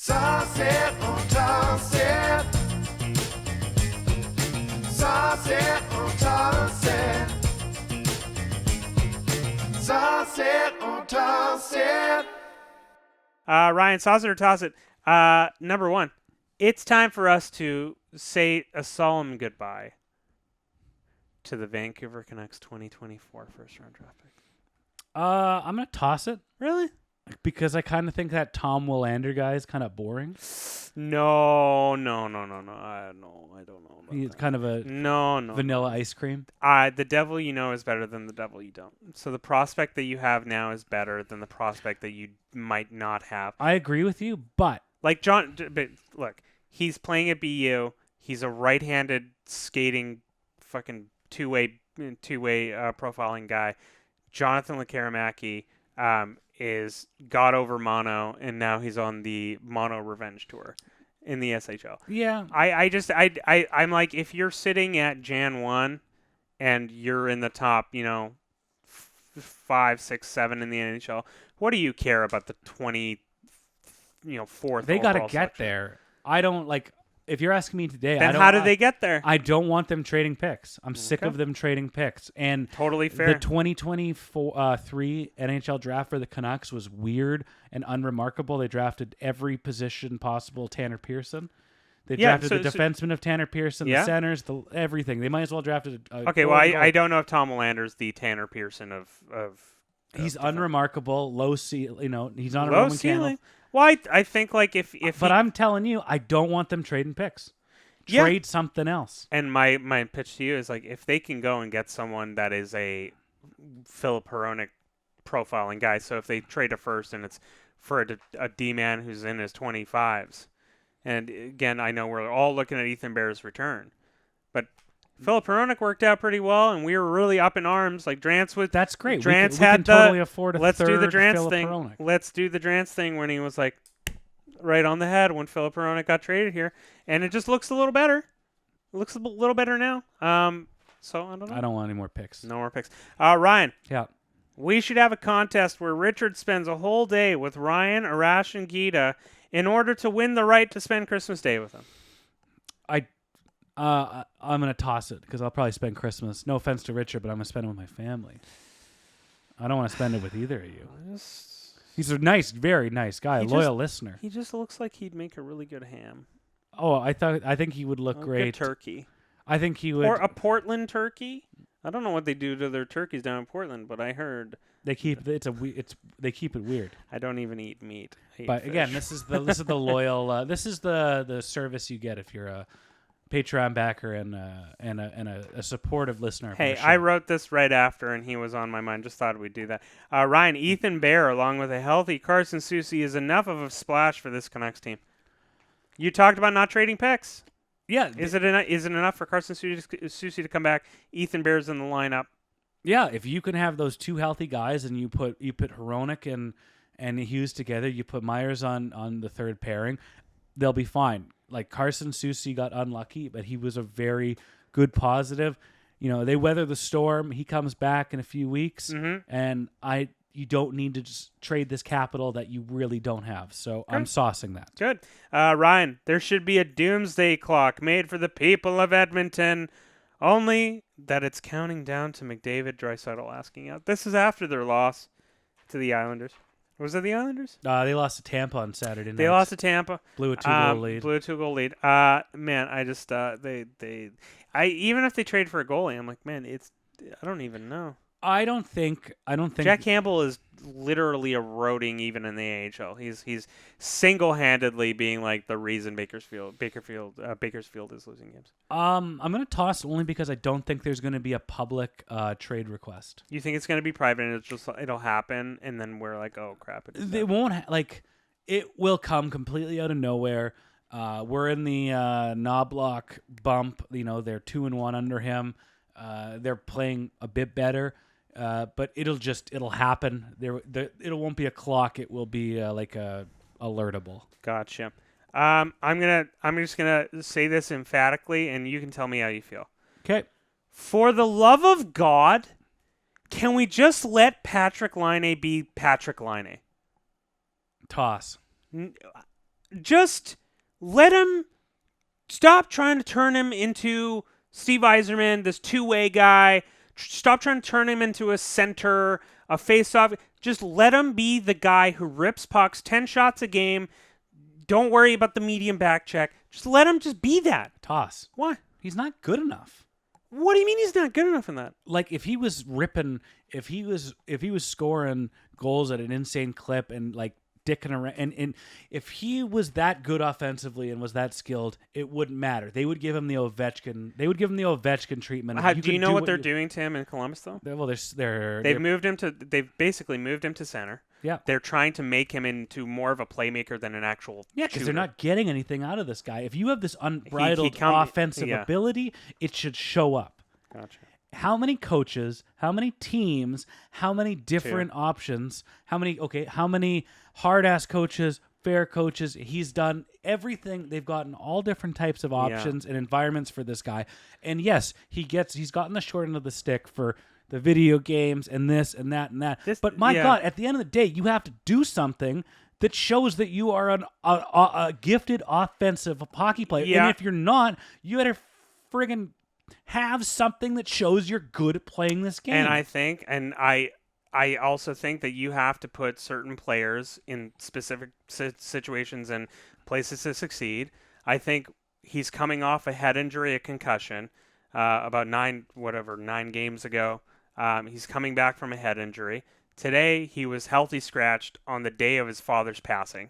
Sauce it or toss it. Sauce it or toss it. Sauce it or toss it. Ryan, sauce it or toss it. Number one, it's time for us to say a solemn goodbye to the Vancouver Canucks 2024 first-round draft pick. I'm going to toss it. Really? Because I kind of think that Tom Willander guy is kind of boring. No. I don't know. He's kind of a No. vanilla ice cream. The devil you know is better than the devil you don't. So the prospect that you have now is better than the prospect that you might not have. I agree with you, but Like John, but look, he's playing at BU. He's a right-handed skating, fucking two-way profiling guy. Jonathan Lekkerimäki is got over mono, and now he's on the mono revenge tour in the SHL. yeah, I'm like, if you're sitting at Jan 1 and you're in the top, 5, 6, 7 in the NHL, what do you care about the 4th? they got to overall get selection? there. I don't like. If you're asking me today, Then how do they get there? I don't want them trading picks. I'm sick of them trading picks. And Totally fair. The 2023 NHL draft for the Canucks was weird and unremarkable. They drafted every position possible. Tanner Pearson. They drafted the defenseman of Tanner Pearson, the centers, everything. They might as well drafted. I don't know if Tom Willander's the Tanner Pearson of he's unremarkable, low ceiling. He's on a low Roman ceiling. candle. Well, I think like if But I'm telling you, I don't want them trading picks. Trade something else. And my pitch to you is like, if they can go and get someone that is a Philip Hronek profiling guy. So if they trade a first and it's for a D-man who's in his 25s. And again, I know we're all looking at Ethan Bear's return, but Philip Hronek worked out pretty well, and we were really up in arms. Like Drance was. That's great. Drance we had can totally afford a let's third do the Drance Philip thing. Hronek. Let's do the Drance thing when he was like right on the head when Philip Hronek got traded here, and it just looks a little better. It looks a little better now. So I don't know. I don't want any more picks. No more picks. Ryan. Yeah. We should have a contest where Richard spends a whole day with Ryan, Arash, and Gita in order to win the right to spend Christmas Day with them. I'm going to toss it because I'll probably spend Christmas. No offense to Richard, but I'm going to spend it with my family. I don't want to spend it with either of you. He's a nice, very nice guy, loyal listener. He just looks like he'd make a really good ham. Oh, I think he would look great. Good turkey. I think he would. Or a Portland turkey. I don't know what they do to their turkeys down in Portland, but I heard they keep they keep it weird. I don't even eat meat. But again, this is the loyal. This is the service you get if you're a Patreon backer and a supportive listener. Hey, I wrote this right after, and he was on my mind. Just thought we'd do that. Ryan, Ethan Bear, along with a healthy Carson Soucy, is enough of a splash for this Canucks team. You talked about not trading picks. Yeah. Is it enough for Carson Soucy to come back? Ethan Bear's in the lineup. Yeah, if you can have those two healthy guys and you put Hronek and Hughes together, you put Myers on the third pairing, they'll be fine. Like Carson Soucy got unlucky, but he was a very good positive. They weather the storm. He comes back in a few weeks, and you don't need to just trade this capital that you really don't have. So I'm saucing that. Good. Ryan, there should be a doomsday clock made for the people of Edmonton, only that it's counting down to McDavid, Draisaitl asking out. This is after their loss to the Islanders. Was it the Islanders? They lost to Tampa on Saturday night. They lost to Tampa. Blew a 2-goal lead. Man, I just even if they trade for a goalie, I'm like, man, I don't even know. I don't think Jack Campbell is literally eroding even in the AHL. He's single-handedly being like the reason Bakersfield is losing games. I'm going to toss only because I don't think there's going to be a public trade request. You think it's going to be private and it'll happen and then we're like, oh crap! It won't it will come completely out of nowhere. We're in the Knobloch bump. They're 2-1 under him. They're playing a bit better. But it'll happen. It won't be a clock. It will be like a alertable. Gotcha. I'm just gonna say this emphatically, and you can tell me how you feel. Okay. For the love of God, can we just let Patrik Laine be Patrik Laine? Toss. just let him stop trying to turn him into Steve Yzerman, this two-way guy. Stop trying to turn him into a center, a face-off. Just let him be the guy who rips pucks 10 shots a game. Don't worry about the medium back check. Just let him just be that. Toss. What? He's not good enough. What do you mean he's not good enough in that? Like if he was scoring goals at an insane clip and like dicking around, and if he was that good offensively and was that skilled, it wouldn't matter. They would give him the Ovechkin. They would give him the Ovechkin treatment. Do you know what they're doing to him in Columbus though? Well, They've basically moved him to center. Yeah. They're trying to make him into more of a playmaker than an actual because they're shooter. not getting anything out of this guy. If you have this unbridled offensive ability, it should show up. Gotcha. How many coaches, how many teams, how many different options, how many hard-ass coaches, fair coaches, he's done everything. They've gotten all different types of options and environments for this guy. And yes, he's gotten the short end of the stick for the video games and this and that and that. But my God, at the end of the day, you have to do something that shows that you are a gifted offensive hockey player. Yeah. And if you're not, you better friggin' have something that shows you're good at playing this game. And I also think that you have to put certain players in specific situations and places to succeed. I think he's coming off a head injury, a concussion, about 9 games ago. He's coming back from a head injury. Today, he was healthy scratched on the day of his father's passing.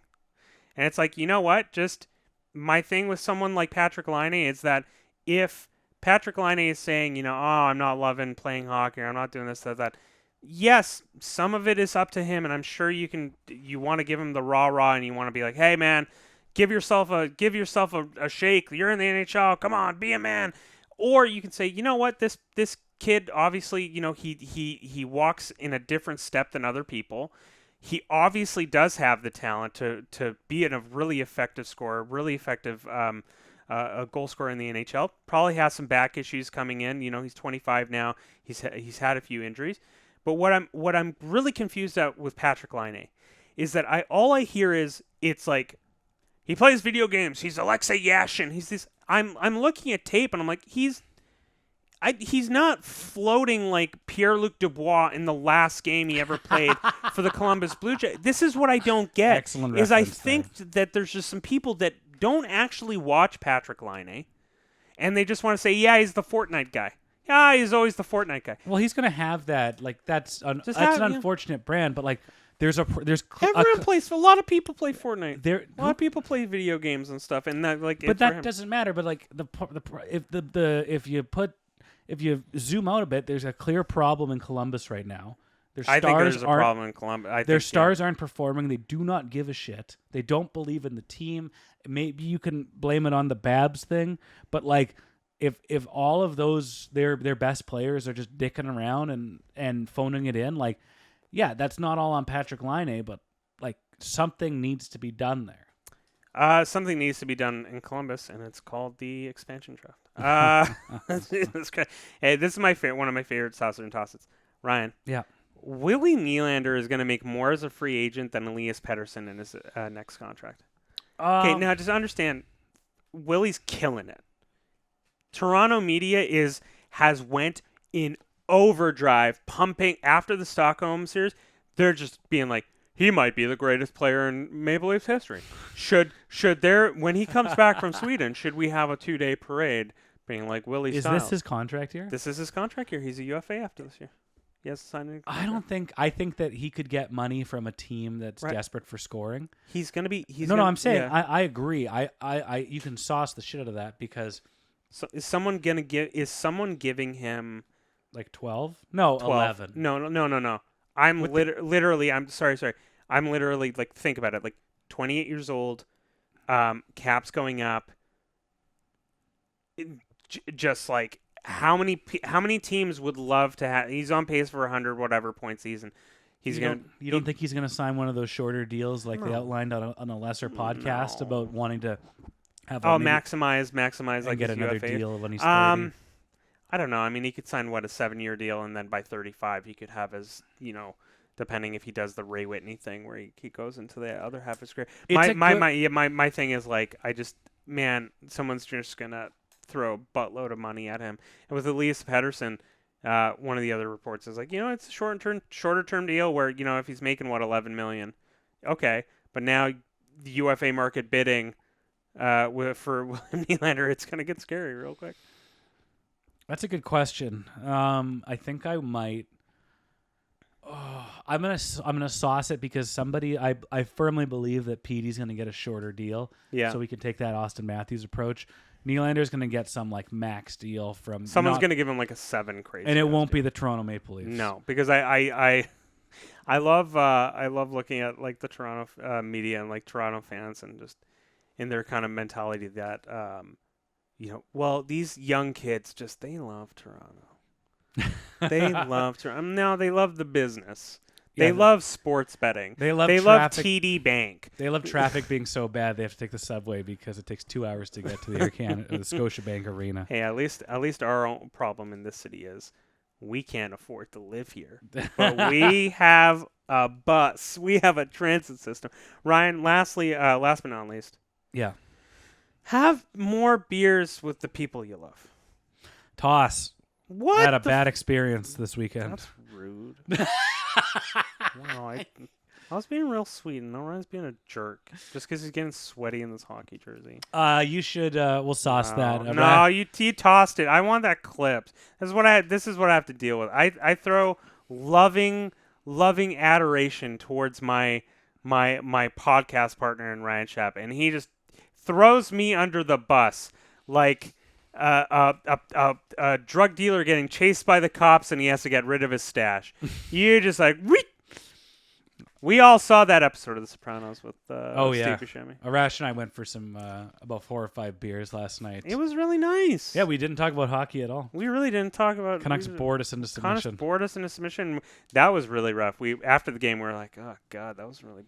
And it's like, you know what? Just my thing with someone like Patrik Laine is that if Patrik Laine is saying, I'm not loving playing hockey, or I'm not doing this, that. Yes, some of it is up to him, and I'm sure you want to give him the rah-rah, and you want to be like, hey, man, give yourself a shake. You're in the NHL. Come on, be a man. Or you can say, you know what, this kid, obviously, he walks in a different step than other people. He obviously does have the talent to be a really effective scorer, really effective a goal scorer in the NHL. Probably has some back issues coming in. He's 25 now. He's had a few injuries. But what I'm really confused at with Patrik Laine is that all I hear is it's like he plays video games. He's Alexei Yashin. He's this. I'm looking at tape and I'm like he's not floating like Pierre-Luc Dubois in the last game he ever played for the Columbus Blue Jays. This is what I don't get. Excellent is I reference think that there's just some people that don't actually watch Patrik Laine, and they just want to say, yeah, he's the Fortnite guy. Yeah, he's always the Fortnite guy. Well, he's gonna have that. Like that's an unfortunate brand, but like everyone plays. A lot of people play Fortnite. A lot of people play video games and stuff, and that But that doesn't matter. But like if you zoom out a bit, there's a clear problem in Columbus right now. I think there's a problem in Columbus. Their stars aren't performing. They do not give a shit. They don't believe in the team. Maybe you can blame it on the Babs thing, but like if all of those their best players are just dicking around and phoning it in, like that's not all on Patrik Laine, but like something needs to be done there. Something needs to be done in Columbus, and it's called the expansion draft. Hey, this is one of my favorite Saucer and Tossits. Ryan. Yeah. Willie Nylander is going to make more as a free agent than Elias Pettersson in his next contract. Okay, now just understand, Willie's killing it. Toronto media has went in overdrive, pumping after the Stockholm series. They're just being like, he might be the greatest player in Maple Leafs history. Should when he comes back from Sweden, should we have a 2-day parade being like Willie Is Styles? this his contract year? This is his contract year. He's a UFA after this year. He has to sign a contract. I think that he could get money from a team that's desperate for scoring. He's going to be. I'm saying I agree. I you can sauce the shit out of that because. So is someone giving him like 12? No, 12. 11. No. I'm literally. I'm sorry. I'm literally like think about it. Like 28 years old, caps going up. Just like how many teams would love to have? He's on pace for 100 whatever point season. You don't think he's gonna sign one of those shorter deals like they outlined on a lesser podcast about wanting to have maximize like get his another UFA. deal when he's 30? I don't know. I mean, he could sign a 7-year deal, and then by 35, he could have his depending if he does the Ray Whitney thing where he goes into the other half of his career. It's My thing is like someone's just gonna throw a buttload of money at him. And with Elias Pettersson, one of the other reports is like, it's a shorter term deal where if he's making $11 million, okay, but now the UFA market bidding for William Nylander, it's gonna get scary real quick. That's a good question. I think I might. I'm gonna sauce it because I firmly believe that Petey's gonna get a shorter deal. Yeah. So we can take that Austin Matthews approach. Nylander's gonna get some like max deal from Someone's gonna give him like a 7 crazy. and it won't be the Toronto Maple Leafs. No, because I love looking at like the Toronto media and like Toronto fans and just in their kind of mentality that these young kids they love Toronto. They love Toronto. No, they love the business. They love sports betting. They love TD Bank. They love traffic being so bad they have to take the subway because it takes 2 hours to get to the Scotiabank Arena. Hey, at least our own problem in this city is we can't afford to live here, but we have a bus. We have a transit system. Ryan, last but not least, Yeah. have more beers with the people you love. Toss. What? I had a bad experience this weekend. That's rude. Wow, I was being real sweet, and now Ryan's being a jerk just because he's getting sweaty in this hockey jersey. You should. We'll sauce that. No, you tossed it. I want that clipped. This is what I have to deal with. I throw loving adoration towards my podcast partner in Ryan Schapp, and he just throws me under the bus like a drug dealer getting chased by the cops and he has to get rid of his stash. You're just like, Wee! We all saw that episode of The Sopranos with Steve Buscemi. Arash and I went for some about 4 or 5 beers last night. It was really nice. Yeah, we didn't talk about hockey at all. We really didn't talk about Canucks bored us into submission. That was really rough. After the game, we were like, oh, God, that was really boring.